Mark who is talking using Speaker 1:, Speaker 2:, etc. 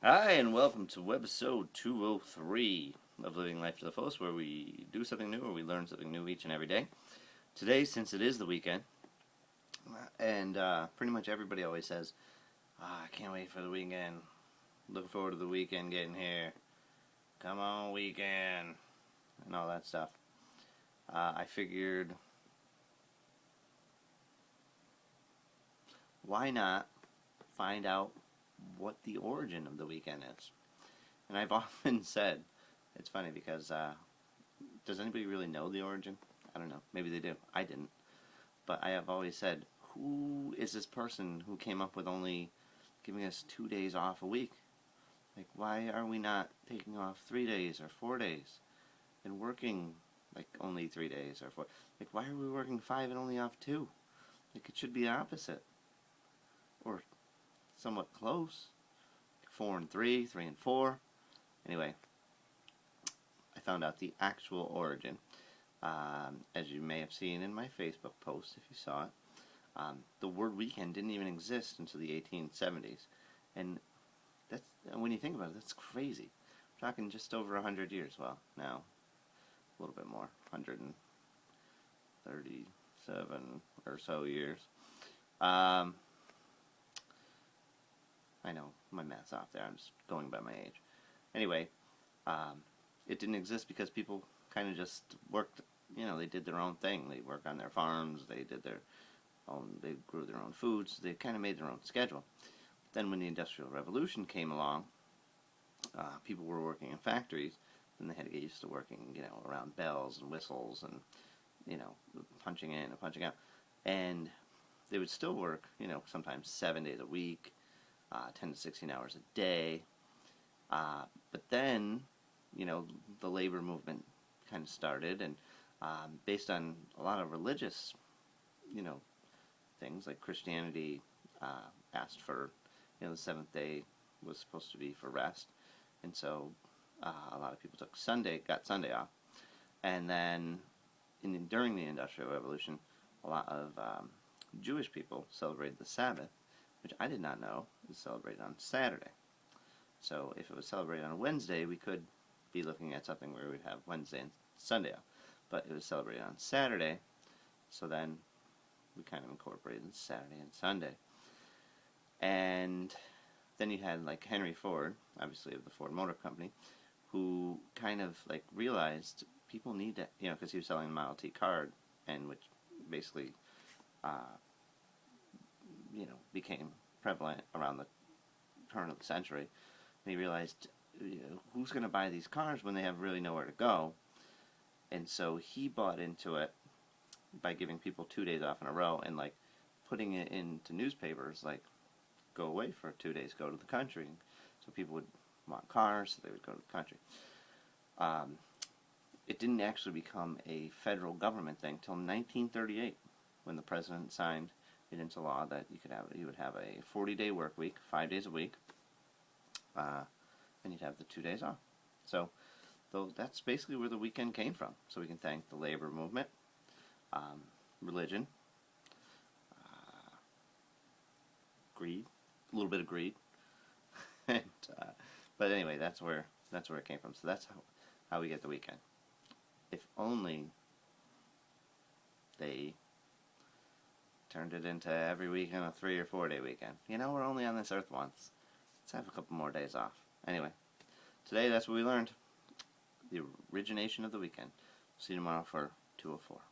Speaker 1: Hi, and welcome to Webisode 203 of Living Life to the Fullest, where we do something new or we learn something new each and every day. Today, since it is the weekend, and pretty much everybody always says, I can't wait for the weekend. Looking forward to the weekend getting here. Come on, weekend. And all that stuff. I figured, why not find out what the origin of the weekend is? And I've often said, it's funny because does anybody really know the origin? I don't know. Maybe they do. I didn't. But I have always said, who is this person who came up with only giving us 2 days off a week? Like, why are we not taking off 3 days or 4 days and working like only 3 days or four? Like, why are we working 5 and only off 2? Like, it should be the opposite. Or somewhat close. 4 and 3, 3 and 4. Anyway, I found out the actual origin. As you may have seen in my Facebook post, if you saw it, the word weekend didn't even exist until the 1870s. And that's, when you think about it, that's crazy. We're talking just over 100 years. Well, now, a little bit more, 137 or so years. I know my math's off there. I'm just going by my age. Anyway, it didn't exist because people kind of just worked. They did their own thing. They worked on their farms. They did their own. They grew their own foods. They kind of made their own schedule. Then, when the Industrial Revolution came along, people were working in factories. And they had to get used to working, around bells and whistles and, punching in and punching out. And they would still work, sometimes 7 days a week, 10 to 16 hours a day. But then, the labor movement kind of started, and based on a lot of religious, things like Christianity asked for, the seventh day was supposed to be for rest, and so a lot of people got Sunday off, and then during the Industrial Revolution, a lot of Jewish people celebrated the Sabbath, which I did not know is celebrated on Saturday. So if it was celebrated on a Wednesday, we could be looking at something where we'd have Wednesday and Sunday off. But it was celebrated on Saturday, so then we kind of incorporated Saturday and Sunday. And then you had like Henry Ford, obviously of the Ford Motor Company, who kind of like realized people need to, because he was selling a Model T card, and which basically, became prevalent around the turn of the century. And he realized, who's going to buy these cars when they have really nowhere to go? And so he bought into it by giving people 2 days off in a row and like putting it into newspapers, like, go away for 2 days, go to the country. So people would want cars, so they would go to the country. It didn't actually become a federal government thing till 1938, when the president signed it into law that you would have a 40-day work week, 5 days a week, and you'd have the 2 days off. So that's basically where the weekend came from. So we can thank the labor movement, religion, greed, a little bit of greed, and, but anyway, that's where it came from. So that's how we get the weekend. If only they turned it into every weekend a 3 or 4 day weekend. We're only on this earth once. Let's have a couple more days off. Anyway, today that's what we learned. The origination of the weekend. See you tomorrow for 204.